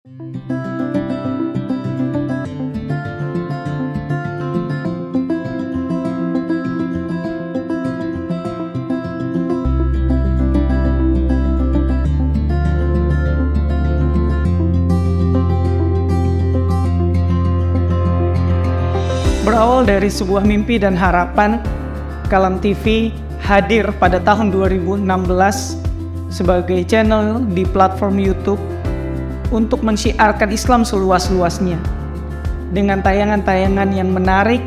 Berawal dari sebuah mimpi dan harapan, Kalam TV hadir pada tahun 2016 sebagai channel di platform YouTube untuk mensyiarkan Islam seluas-luasnya dengan tayangan-tayangan yang menarik,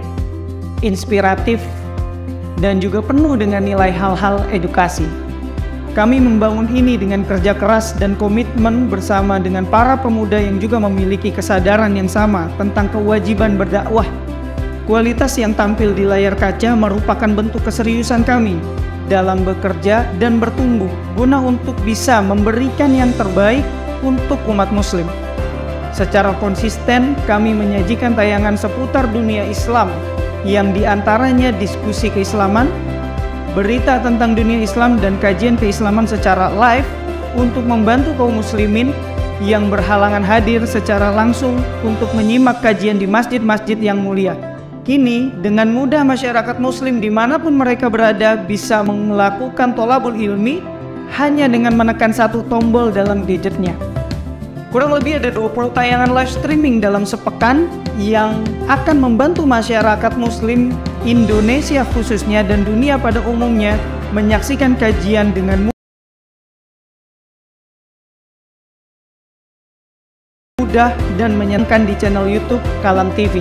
inspiratif, dan juga penuh dengan nilai hal-hal edukasi. Kami membangun ini dengan kerja keras dan komitmen bersama dengan para pemuda yang juga memiliki kesadaran yang sama tentang kewajiban berdakwah. Kualitas yang tampil di layar kaca merupakan bentuk keseriusan kami dalam bekerja dan bertumbuh guna untuk bisa memberikan yang terbaik untuk umat muslim. Secara konsisten kami menyajikan tayangan seputar dunia Islam yang diantaranya diskusi keislaman, berita tentang dunia Islam dan kajian keislaman secara live untuk membantu kaum muslimin yang berhalangan hadir secara langsung untuk menyimak kajian di masjid-masjid yang mulia. Kini, dengan mudah masyarakat muslim dimanapun mereka berada bisa melakukan tholabul ilmi hanya dengan menekan satu tombol dalam gadgetnya. Kurang lebih ada 20 tayangan live streaming dalam sepekan yang akan membantu masyarakat muslim Indonesia khususnya dan dunia pada umumnya menyaksikan kajian dengan mudah dan menyenangkan di channel YouTube Kalam TV.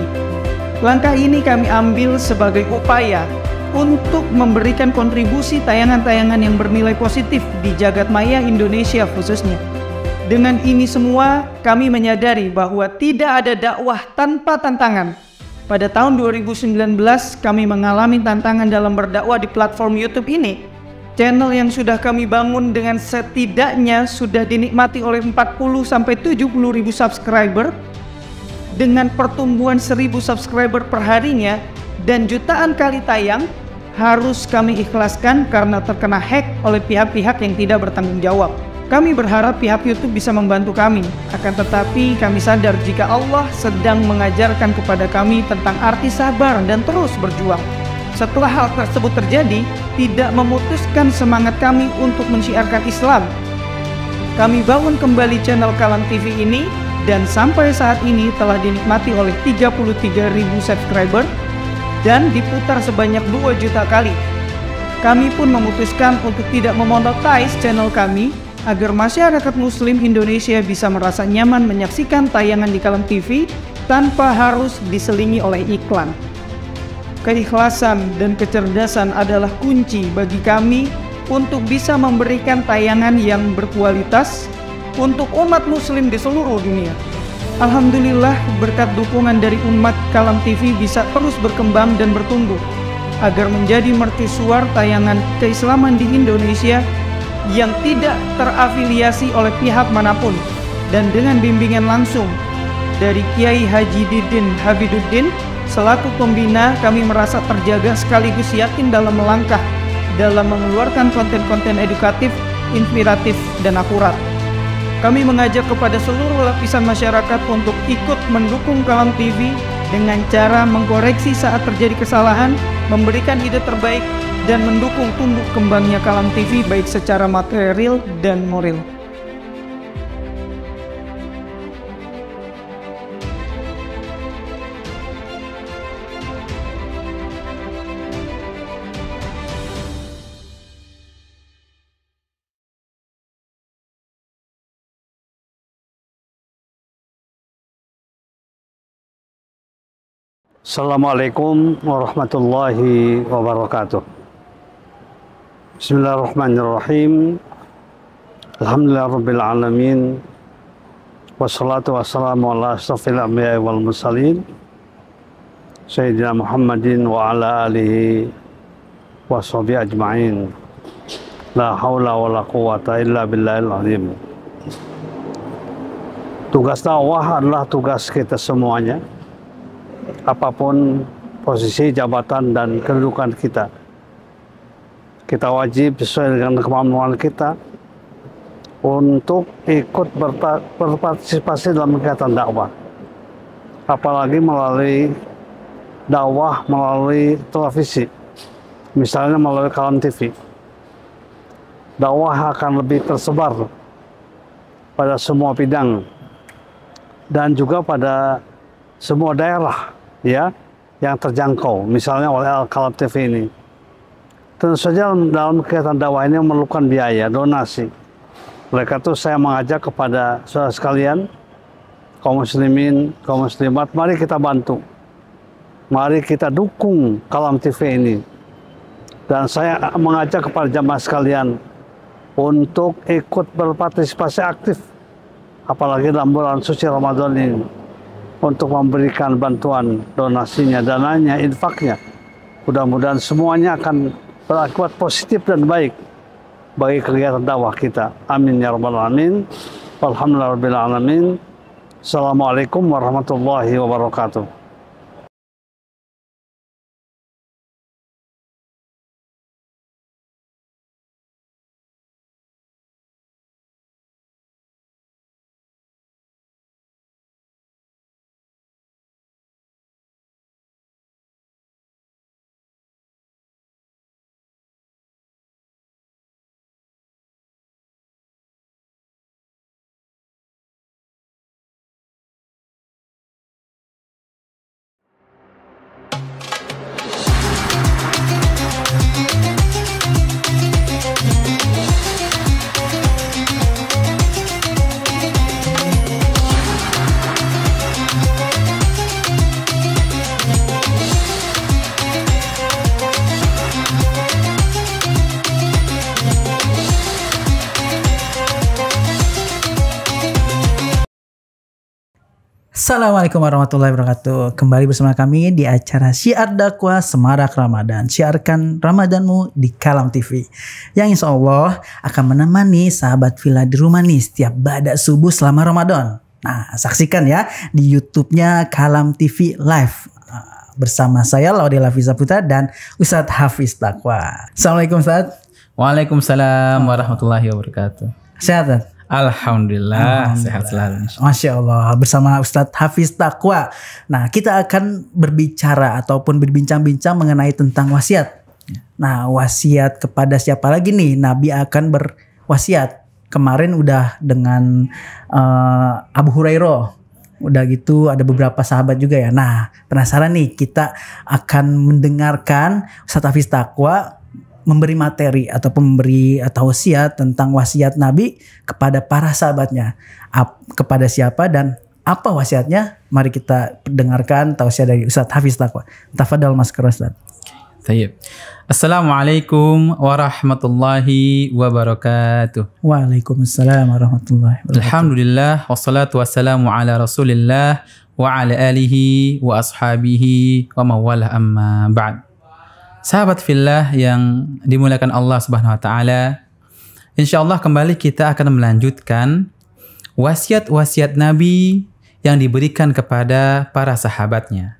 Langkah ini kami ambil sebagai upaya untuk memberikan kontribusi tayangan-tayangan yang bernilai positif di jagat maya Indonesia khususnya. Dengan ini semua, kami menyadari bahwa tidak ada dakwah tanpa tantangan. Pada tahun 2019, kami mengalami tantangan dalam berdakwah di platform YouTube ini. Channel yang sudah kami bangun dengan setidaknya sudah dinikmati oleh 40-70 ribu subscriber, dengan pertumbuhan 1000 subscriber per harinya dan jutaan kali tayang, harus kami ikhlaskan karena terkena hack oleh pihak-pihak yang tidak bertanggung jawab. Kami berharap pihak YouTube bisa membantu kami, akan tetapi kami sadar jika Allah sedang mengajarkan kepada kami tentang arti sabar dan terus berjuang. Setelah hal tersebut terjadi, tidak memutuskan semangat kami untuk mensyiarkan Islam. Kami bangun kembali channel Kalam TV ini dan sampai saat ini telah dinikmati oleh 33.000 subscriber dan diputar sebanyak 2 juta kali. Kami pun memutuskan untuk tidak memonetize channel kami agar masyarakat muslim Indonesia bisa merasa nyaman menyaksikan tayangan di Kalam TV tanpa harus diselingi oleh iklan. Keikhlasan dan kecerdasan adalah kunci bagi kami untuk bisa memberikan tayangan yang berkualitas untuk umat muslim di seluruh dunia. Alhamdulillah, berkat dukungan dari umat, Kalam TV bisa terus berkembang dan bertumbuh agar menjadi mercusuar tayangan keislaman di Indonesia yang tidak terafiliasi oleh pihak manapun, dan dengan bimbingan langsung dari Kiai Haji Didin Habiduddin selaku pembina, kami merasa terjaga sekaligus yakin dalam melangkah dalam mengeluarkan konten-konten edukatif, inspiratif, dan akurat. Kami mengajak kepada seluruh lapisan masyarakat untuk ikut mendukung Kalam TV dengan cara mengkoreksi saat terjadi kesalahan, memberikan ide terbaik, dan mendukung tumbuh kembangnya Kalam TV baik secara material dan moral. Assalamualaikum warahmatullahi wabarakatuh. Bismillahirrahmanirrahim. Alhamdulillahirabbil alamin. Wassalatu wassalamu ala asyrafil anbiya'i wal mursalin Sayyidina Muhammadin wa ala alihi wa sahbihi ajma'in. La haula wa la quwata illa billahil azim. Tugas dakwah adalah tugas kita semuanya, apapun posisi, jabatan, dan kedudukan kita. Kita wajib sesuai dengan kemampuan kita untuk ikut berpartisipasi dalam kegiatan dakwah, apalagi melalui dakwah melalui televisi, misalnya melalui Kalam TV. Dakwah akan lebih tersebar pada semua bidang dan juga pada semua daerah ya yang terjangkau, misalnya oleh Kalam TV ini. Tentu saja dalam kegiatan dakwah ini memerlukan biaya, donasi. Oleh karena itu saya mengajak kepada saudara sekalian, kaum muslimin, kaum muslimat, mari kita bantu. Mari kita dukung Kalam TV ini. Dan saya mengajak kepada jamaah sekalian untuk ikut berpartisipasi aktif, apalagi dalam bulan suci Ramadan ini, untuk memberikan bantuan donasinya, dananya, infaknya. Mudah-mudahan semuanya akan berakibat positif dan baik bagi kegiatan dakwah kita. Amin ya rabbal alamin. Alhamdulillah rabbil alamin. Assalamualaikum warahmatullahi wabarakatuh. Assalamualaikum warahmatullahi wabarakatuh. Kembali bersama kami di acara Syiar Dakwah Semarak Ramadan. Siarkan Ramadanmu di Kalam TV, yang insya Allah akan menemani sahabat villa di rumah nih setiap ba'da subuh selama Ramadan. Nah, saksikan ya di YouTube-nya Kalam TV Live bersama saya Laude Lafiza Putra dan Ustadz Hafiz Taqwa. Assalamualaikum Ustadz. Waalaikumsalam warahmatullahi wabarakatuh. Sehat Ustadz? Alhamdulillah, sehat selalu. Masya Allah, bersama Ustadz Hafiz Taqwa. Nah, kita akan berbicara ataupun berbincang-bincang mengenai tentang wasiat. Nah, wasiat kepada siapa lagi nih? Nabi akan berwasiat. Kemarin udah dengan Abu Hurairah. Udah gitu ada beberapa sahabat juga ya. Nah, penasaran nih, kita akan mendengarkan Ustadz Hafiz Taqwa memberi materi ataupun memberi tausiah tentang wasiat Nabi kepada para sahabatnya. Kepada siapa dan apa wasiatnya? Mari kita dengarkan tausiah dari Ustadz Hafiz Taqwa. Tafadhal Mas Ustadz. Tayyib. Assalamualaikum warahmatullahi wabarakatuh. Waalaikumsalam warahmatullahi wabarakatuh. Alhamdulillah wassalatu wassalamu ala Rasulillah wa ala alihi wa ashabihi wa mawala amma ba'd. Sahabat fillah yang dimuliakan Allah Subhanahu wa taala, insyaallah kembali kita akan melanjutkan wasiat-wasiat Nabi yang diberikan kepada para sahabatnya.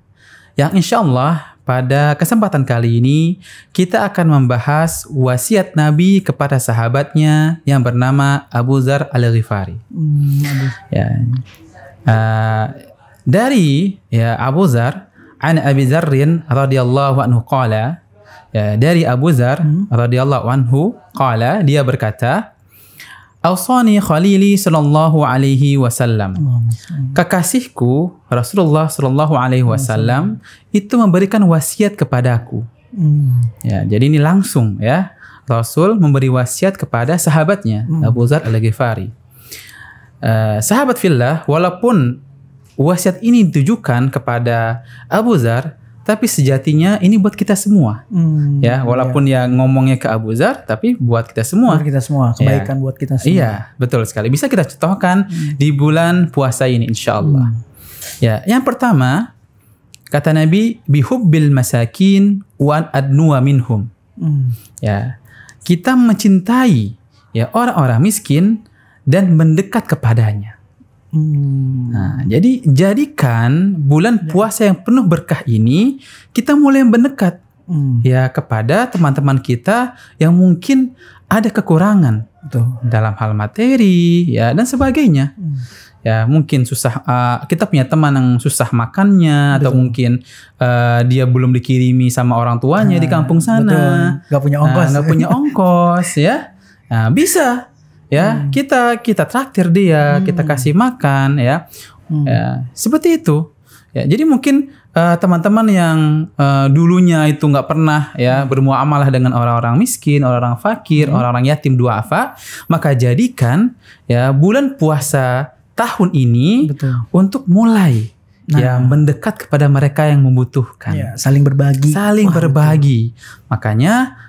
Yang insyaallah pada kesempatan kali ini kita akan membahas wasiat Nabi kepada sahabatnya yang bernama Abu Dzar Al-Ghifari. Ya. Dari Abu Dzar, an Abi Dzarrin radhiyallahu anhu qala, dari Abu Dzar radhiyallahu anhu qala, dia berkata, Awsani khalili sallallahu alaihi wasallam. Kekasihku Rasulullah sallallahu alaihi wasallam itu memberikan wasiat kepadaku. Ya, jadi ini langsung ya, Rasul memberi wasiat kepada sahabatnya Abu Dzar Al-Ghifari. Sahabat fillah, walaupun wasiat ini ditujukan kepada Abu Dzar, tapi sejatinya ini buat kita semua. Ya, walaupun ya ngomongnya ke Abu Dzar, tapi buat kita semua. Buat kita semua, kebaikan buat kita semua. Iya, betul sekali. Bisa kita contohkan di bulan puasa ini insyaallah. Ya, yang pertama kata Nabi, bihubbil masakin wa adnuwa minhum. Ya, kita mencintai ya orang-orang miskin dan mendekat kepadanya. Nah, jadi jadikan bulan puasa yang penuh berkah ini kita mulai mendekat ya kepada teman-teman kita yang mungkin ada kekurangan Betul. dalam hal materi ya dan sebagainya. Ya mungkin susah, kita punya teman yang susah makannya, atau mungkin dia belum dikirimi sama orang tuanya di kampung sana, Gak punya ongkos. nggak punya ongkos ya. Nah, bisa ya kita traktir dia, kita kasih makan ya. Ya seperti itu ya. Jadi mungkin teman-teman yang dulunya itu nggak pernah ya bermuamalah dengan orang-orang miskin, orang-orang fakir, orang-orang yatim duafa, maka jadikan ya bulan puasa tahun ini untuk mulai ya mendekat kepada mereka yang membutuhkan. Ya, saling berbagi. Saling berbagi. Makanya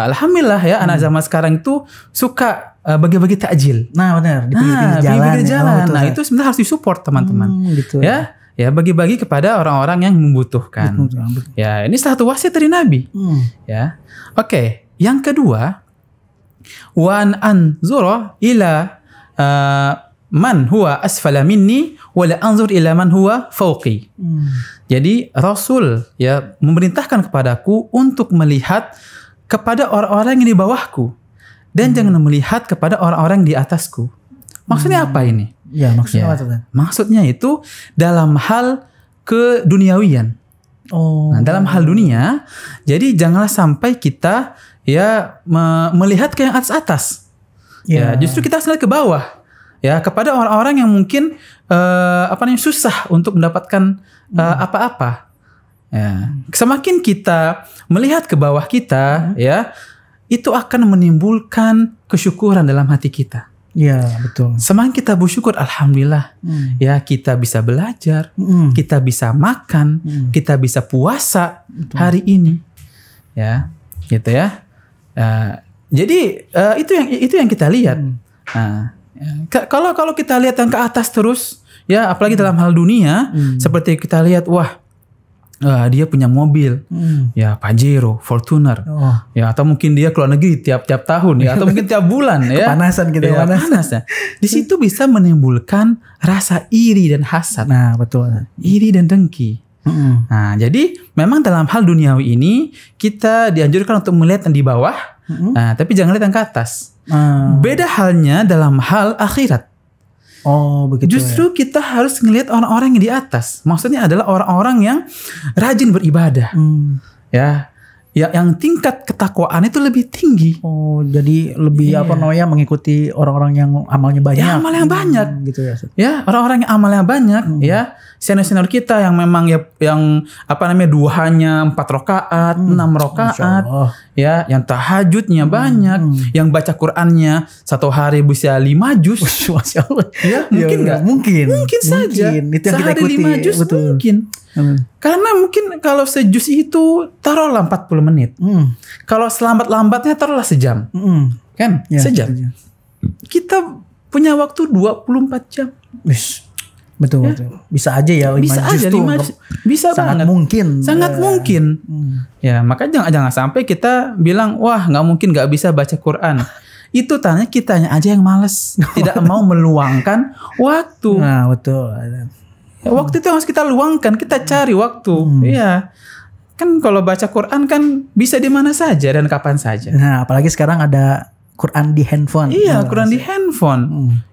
alhamdulillah ya anak zaman sekarang itu suka bagi-bagi takjil. Nah benar, di pinggir-pinggir jalan. Pinggir jalan. betul, Nah itu sebenarnya harus disupport teman-teman. Gitu. Ya bagi-bagi kepada orang-orang yang membutuhkan. Betul. Ya ini satu wasiat dari Nabi. Ya, oke. Yang kedua, wan anzura ila man huwa asfala minni wala anzur ila man huwa fauqi. Jadi Rasul ya memerintahkan kepadaku untuk melihat kepada orang-orang yang di bawahku dan jangan melihat kepada orang-orang di atasku. Maksudnya apa ini? Ya, maksudnya apa tuh? Maksudnya itu dalam hal keduniawian. Nah, dalam hal dunia, jadi janganlah sampai kita ya melihat ke yang atas-atas. Ya, justru kita harus lihat ke bawah. Ya, kepada orang-orang yang mungkin susah untuk mendapatkan apa-apa. Ya, semakin kita melihat ke bawah kita, ya, itu akan menimbulkan kesyukuran dalam hati kita. Ya, betul. Semakin kita bersyukur, alhamdulillah, ya kita bisa belajar, kita bisa makan, kita bisa puasa hari ini, ya, gitu ya. Jadi itu yang kita lihat. Nah, kalau kita lihat yang ke atas terus, ya, apalagi dalam hal dunia, seperti kita lihat, wah, dia punya mobil, ya Pajero, Fortuner, ya, atau mungkin dia keluar negeri tiap tahun, ya, atau mungkin tiap bulan, ya, kepanasan gitu, ya, panas, ya. Di situ bisa menimbulkan rasa iri dan hasad. Nah, betul. Iri dan dengki. Nah, jadi memang dalam hal duniawi ini kita dianjurkan untuk melihat yang di bawah, nah, tapi jangan lihat yang ke atas. Beda halnya dalam hal akhirat. Oh, begitu. Justru kita harus ngelihat orang-orang yang di atas. Maksudnya adalah orang-orang yang rajin beribadah. Ya, yang tingkat ketakwaan itu lebih tinggi. Oh, jadi lebih mengikuti orang-orang yang amalnya banyak. Ya, amal yang banyak. Gitu ya. Ya, orang-orang yang amalnya banyak, ya. Senior-senior kita yang memang yang duhanya 4 rakaat, 6 rakaat, ya, yang tahajudnya banyak, yang baca Qur'annya satu hari bisa 5 juz. Masya Allah. Ya, mungkin nggak? Mungkin saja. Itu yang kita sehari ikuti. 5 juz mungkin. Karena mungkin kalau sejus itu taruhlah 40 menit. Kalau selambat-lambatnya taruhlah sejam. Kan? Ya, sejam. Kita punya waktu 24 jam. Betul. Bisa aja ya 5 bisa juz aja, tuh. 5 juz. Bisa sangat banget. mungkin. Sangat mungkin. Ya, makanya jangan sampai kita bilang, wah, nggak mungkin nggak bisa baca Quran. Itu tanya kitanya aja yang malas, tidak mau meluangkan waktu. Nah, betul. Ya, waktu itu harus kita luangkan, kita cari waktu. Iya. Kan kalau baca Quran kan bisa di mana saja dan kapan saja. Nah, apalagi sekarang ada Quran di handphone. Iya, Quran di handphone.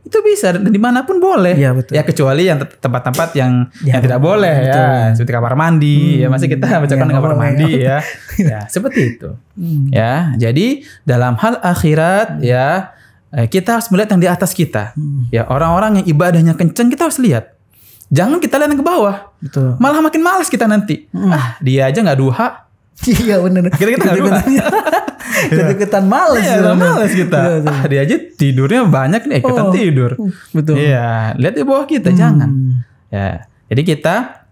Itu bisa dan dimanapun boleh. Iya, betul. Ya kecuali yang tempat-tempat yang tidak boleh, betul. ya. Seperti kamar mandi. Ya masih kita baca Quran di kamar mandi, ya. Ya, seperti itu. Ya, jadi dalam hal akhirat, ya, kita harus melihat yang di atas kita. Ya, orang-orang yang ibadahnya kenceng kita harus lihat. Jangan kita lihat yang ke bawah. Betul. Malah makin malas kita nanti. Dia aja nggak duha. Iya, benar. Akhirnya kita nggak duha. Kedeketan males. Iya, males kita. Dia aja tidurnya banyak nih, ikutan tidur. Betul. Iya, lihat di bawah kita, jangan. Ya, jadi kita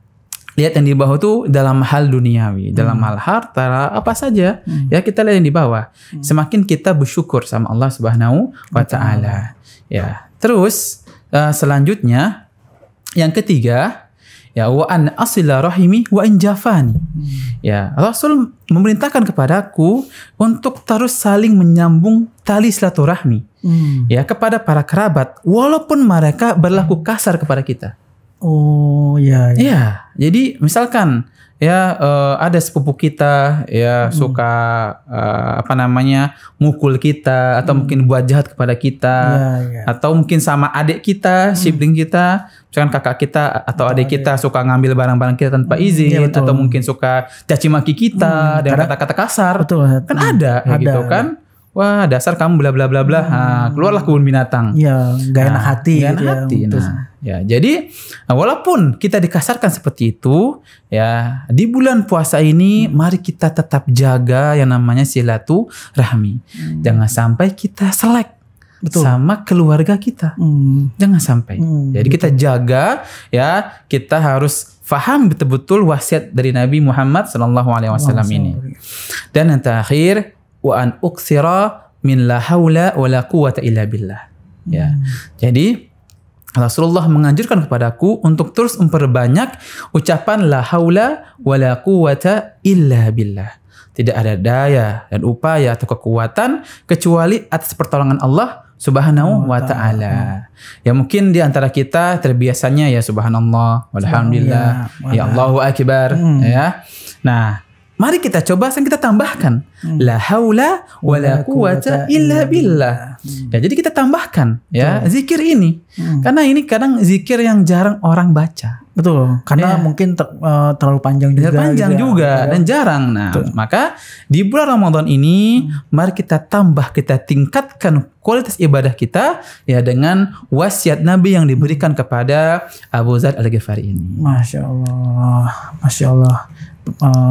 lihat yang di bawah tuh dalam hal duniawi, dalam hal harta, apa saja. Ya, kita lihat yang di bawah. Semakin kita bersyukur sama Allah Subhanahu wa Ta'ala. Ya, terus selanjutnya yang ketiga, ya, wa an asila rahimi wa in jafani. Ya, Rasul memerintahkan kepadaku untuk terus saling menyambung tali silaturahmi. Ya, kepada para kerabat walaupun mereka berlaku kasar kepada kita. Oh ya. Iya, jadi misalkan ya ada sepupu kita ya suka mukul kita atau mungkin buat jahat kepada kita atau mungkin sama adik kita, sibling kita, misalkan kakak kita atau adik kita suka ngambil barang-barang kita tanpa izin atau mungkin suka caci maki kita dengan kata-kata kasar. Betul. Kan ada gitu kan. Wah, dasar kamu bla bla bla bla. Keluarlah kebun binatang. Iya, gak enak hati. Gak enak hati. Jadi walaupun kita dikasarkan seperti itu, ya di bulan puasa ini mari kita tetap jaga yang namanya silaturahmi. Jangan sampai kita selek sama keluarga kita. Jangan sampai. Jadi kita jaga, ya kita harus faham betul-betul wasiat dari Nabi Muhammad SAW ini. Dan yang terakhir, wa an uksira min la haula wa la quwata illa billah. Ya. Jadi Rasulullah menganjurkan kepadaku untuk terus memperbanyak ucapan la haula wa la quwata illa billah. Tidak ada daya dan upaya atau kekuatan kecuali atas pertolongan Allah Subhanahu wa ta'ala. Ya mungkin di antara kita terbiasanya ya subhanallah walhamdulillah ya Allahu akbar ya. Nah, mari kita coba dan kita tambahkan la haula wala quwata illa billah. Ya, jadi kita tambahkan ya zikir ini. Karena ini kadang zikir yang jarang orang baca. Betul, karena mungkin terlalu panjang juga. Panjang juga dan jarang. Nah, maka di bulan Ramadan ini mari kita tambah, kita tingkatkan kualitas ibadah kita ya dengan wasiat Nabi yang diberikan kepada Abu Dzar Al-Ghifari ini. Masya Allah, Masya Allah.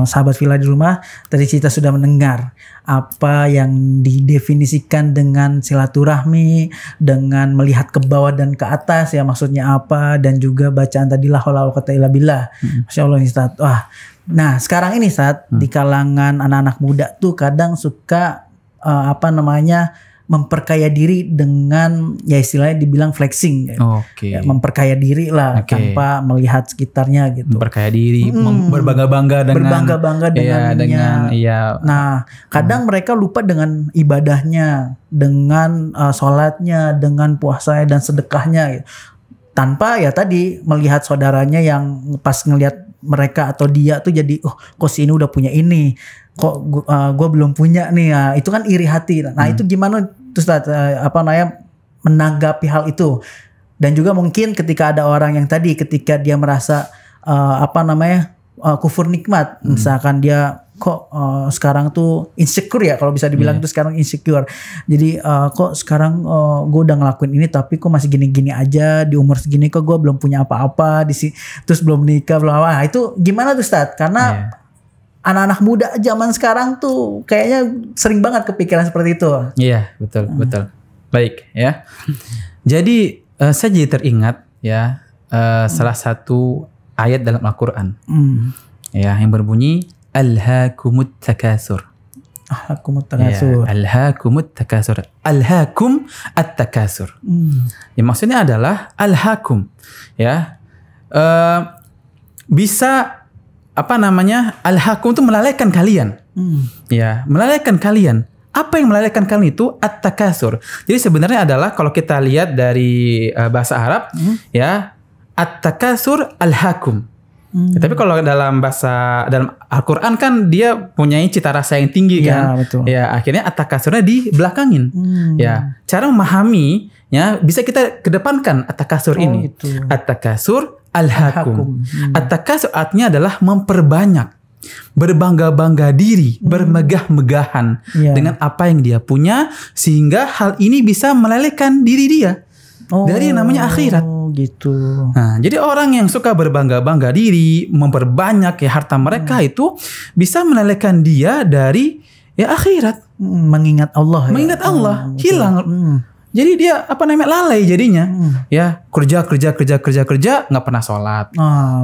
Sahabat Villa di rumah, tadi kita sudah mendengar apa yang didefinisikan dengan silaturahmi, dengan melihat ke bawah dan ke atas ya maksudnya apa, dan juga bacaan tadi la haula wala quwata illa billah. Masya Allah nih Ustaz. Wah, nah sekarang ini Ustaz, di kalangan anak-anak muda tuh kadang suka memperkaya diri dengan ya istilahnya dibilang flexing ya. Ya, memperkaya diri lah tanpa melihat sekitarnya gitu. Memperkaya diri, berbangga-bangga dengan Nah, kadang mereka lupa dengan ibadahnya, dengan sholatnya, dengan puasanya dan sedekahnya gitu. Tanpa ya tadi melihat saudaranya yang pas ngelihat mereka atau dia tuh jadi kok si ini udah punya ini, kok gue belum punya nih. Nah, itu kan iri hati. Nah, itu gimana tuh Ustaz, menanggapi hal itu? Dan juga mungkin ketika ada orang yang tadi ketika dia merasa kufur nikmat, misalkan dia kok sekarang tuh insecure ya, kalau bisa dibilang tuh sekarang insecure. Jadi kok sekarang gue udah ngelakuin ini tapi kok masih gini-gini aja, di umur segini kok gue belum punya apa-apa, terus belum nikah, belum apa. Itu gimana tuh Ustaz? Karena anak-anak muda zaman sekarang tuh kayaknya sering banget kepikiran seperti itu. Iya, betul. Baik ya. Jadi saya jadi teringat ya salah satu ayat dalam Al-Qur'an. Ya, yang berbunyi Alhaakumut takasur. Alhaakumut takasur. Alhaakumut takasur. Alhaakum at-takasur. Ya, maksudnya adalah alhaakum. Ya. Bisa alhaakum itu melalaikan kalian. Ya, melalaikan kalian. Apa yang melalaikan kalian itu at-takasur. Jadi sebenarnya adalah kalau kita lihat dari bahasa Arab ya, at-takasur alhaakum. Ya, tapi kalau dalam Al-Quran kan dia punya cita rasa yang tinggi kan. Betul. Ya, akhirnya at-takasurnya dibelakangin. Ya, cara memahami ya bisa kita kedepankan at-takasur ini. Gitu. At-takasur alhaakum. At-takasur artinya adalah memperbanyak, berbangga-bangga diri, bermegah-megahan dengan apa yang dia punya, sehingga hal ini bisa melalaikan diri dia dari yang namanya akhirat. Gitu. Nah, jadi orang yang suka berbangga-bangga diri, memperbanyak ya harta mereka itu bisa melalaikan dia dari ya akhirat. Mengingat Allah. Mengingat Allah, hilang. Jadi dia lalai jadinya. Ya, kerja nggak pernah sholat.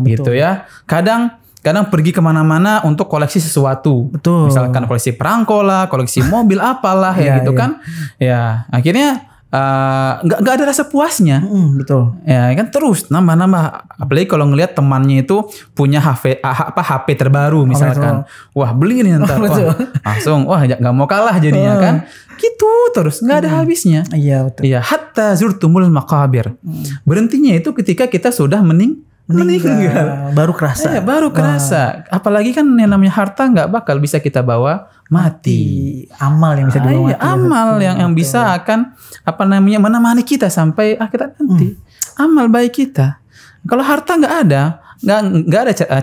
Gitu ya. Kadang pergi kemana-mana untuk koleksi sesuatu. Betul. Misalkan koleksi perangko lah, koleksi mobil apalah ya gitu kan. Ya, akhirnya nggak ada rasa puasnya. Betul. Ya kan terus nambah. Apalagi kalau ngelihat temannya itu punya HP terbaru misalkan. Wah, beli nih ntar. Langsung nggak mau kalah jadinya kan. Gitu terus nggak ada habisnya. Iya betul. Iya, hatta zurtumul maqabir. Berhentinya itu ketika kita sudah meninggal. Baru kerasa. Baru kerasa. Apalagi kan yang namanya harta nggak bakal bisa kita bawa mati. Amal yang bisa dibawa mati. Amal yang bisa akan menemani kita sampai akhirat nanti. Amal baik kita. Kalau harta nggak ada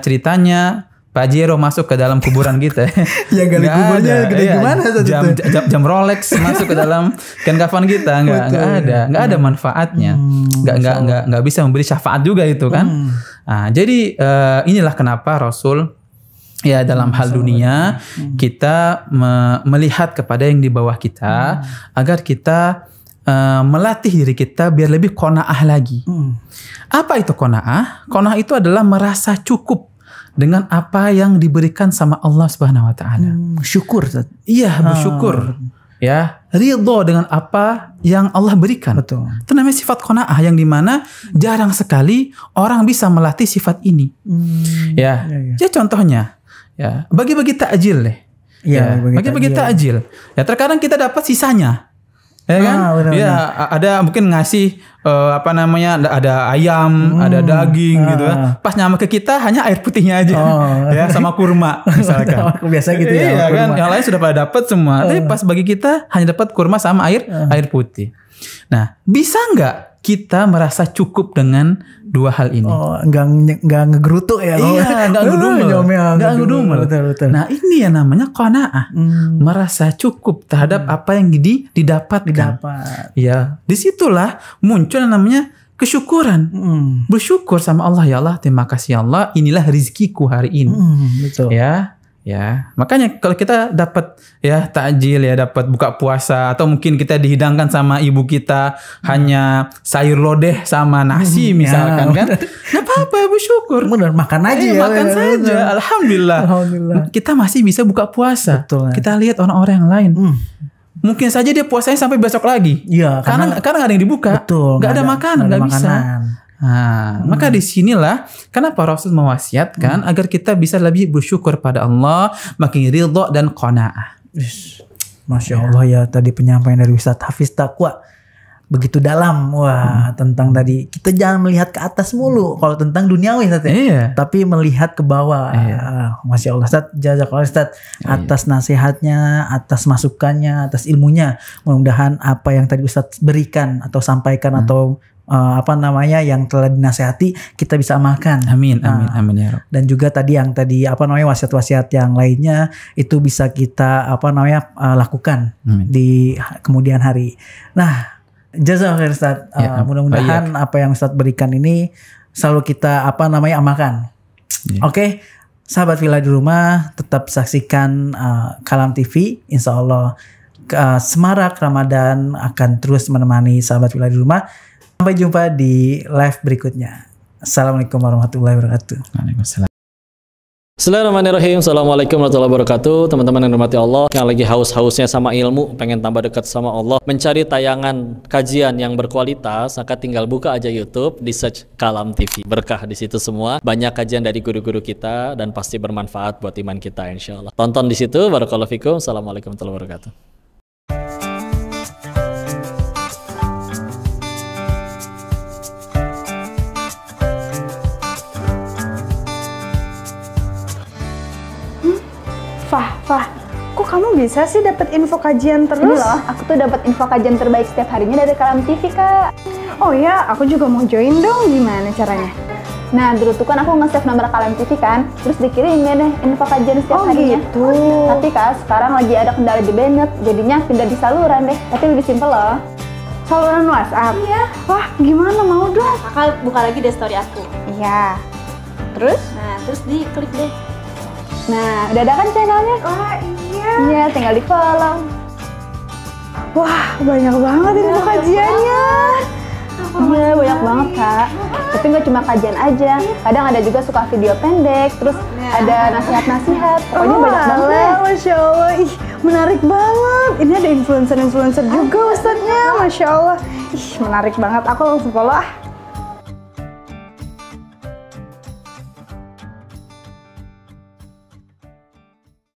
ceritanya Pak Jero masuk ke dalam kuburan kita. Ya gali kuburnya gede gimana jam Rolex masuk ke dalam kafan kita, nggak ada manfaatnya, nggak bisa memberi syafaat juga itu kan. Nah, jadi inilah kenapa Rasul dalam hal dunia kita melihat kepada yang di bawah kita agar kita melatih diri kita biar lebih qanaah lagi. Apa itu qanaah? Qanaah itu adalah merasa cukup dengan apa yang diberikan sama Allah Subhanahu wa taala. Syukur. Iya, bersyukur. Ya, ridho dengan apa yang Allah berikan. Betul. Itu namanya sifat qanaah yang dimana jarang sekali orang bisa melatih sifat ini. Ya contohnya, bagi-bagi takjil deh. Bagi-bagi takjil. Ya, terkadang kita dapat sisanya. Ya kan? Benar. Ada mungkin ngasih ada ayam, ada daging gitu ya. Pas nyampe ke kita hanya air putihnya aja. Sama kurma misalkan. Biasa gitu ya. Iya kan? Yang lain sudah pada dapat semua. Tapi pas bagi kita hanya dapat kurma sama air putih. Nah, bisa nggak kita merasa cukup dengan dua hal ini? Nggak ngegerutu ya? Iya, nggak ngedumel. Betul. Nah, ini yang namanya qanaah, merasa cukup terhadap apa yang didapatkan. Ya, disitulah muncul yang namanya kesyukuran. Bersyukur sama Allah, ya Allah, terima kasih ya Allah, inilah rizkiku hari ini. Betul. Ya, makanya kalau kita dapat takjil, dapat buka puasa, atau mungkin kita dihidangkan sama ibu kita hanya sayur lodeh sama nasi misalkan kan, nggak apa-apa, bersyukur. Benar, makan aja makan saja. Alhamdulillah. Kita masih bisa buka puasa. Betul. Kita lihat orang-orang yang lain. Mungkin saja dia puasanya sampai besok lagi. Iya, karena nggak ada yang dibuka. Betul. Nggak ada makanan, nggak bisa. Nah, maka disinilah kenapa Rasul mewasiatkan agar kita bisa lebih bersyukur pada Allah, makin ridho dan qanaah. Masya Allah ya, tadi penyampaian dari Ustadz Hafiz Taqwa begitu dalam. Tentang tadi kita jangan melihat ke atas mulu kalau tentang duniawi tapi melihat ke bawah. Masya Allah Ustadz, jazakallah Ustadz atas nasihatnya, atas masukannya, atas ilmunya. Mudah-mudahan apa yang tadi Ustadz berikan atau sampaikan atau yang telah dinasehati kita bisa amalkan. Amin ya Rabb. Dan juga tadi wasiat-wasiat yang lainnya itu bisa kita lakukan di kemudian hari. Nah, jazakallah Ustadz. Mudah-mudahan apa yang Ustadz berikan ini selalu kita amalkan. Oke, sahabat Villa di rumah, tetap saksikan Kalam TV. Insya Allah semarak Ramadan akan terus menemani sahabat Villa di rumah. Sampai jumpa di live berikutnya. Assalamualaikum warahmatullahi wabarakatuh. Waalaikumsalam. Bismillahirrahmanirrahim. Assalamualaikum warahmatullahi wabarakatuh. Teman-teman yang dirahmati Allah, yang lagi haus-hausnya sama ilmu, pengen tambah dekat sama Allah, mencari tayangan kajian yang berkualitas, maka tinggal buka aja YouTube, di search Kalam TV. Berkah di situ semua. Banyak kajian dari guru-guru kita dan pasti bermanfaat buat iman kita insyaallah. Tonton di situ. Barakallahu fikum. Assalamualaikum warahmatullahi wabarakatuh. Fah, kok kamu bisa sih dapat info kajian terus? Ini loh, aku tuh dapat info kajian terbaik setiap harinya dari Kalam TV, Kak. Oh ya, aku juga mau join dong. Gimana caranya? Nah, dulu tuh kan aku nge-save nomor Kalam TV kan, terus dikirim deh info kajian setiap harinya. Gitu. Tapi Kak, sekarang lagi ada kendala di Bennett, jadinya pindah di saluran deh. Tapi lebih simpel loh. Saluran WhatsApp? Iya. Wah, gimana, mau dong? Kakak buka lagi deh story aku. Iya. Terus? Nah, terus diklik deh. Nah, udah ada kan channelnya? Wah, iya. Iya, tinggal di follow. Wah, banyak banget info kajiannya. Iya, banyak banget, Kak. Tapi nggak cuma kajian aja. Kadang ada juga suka video pendek, terus ada nasihat-nasihat. Pokoknya banyak banget. Masya Allah, ih, menarik banget. Ini ada influencer-influencer juga Ustadznya, Masya Allah. Ih, menarik banget. Aku langsung follow ah.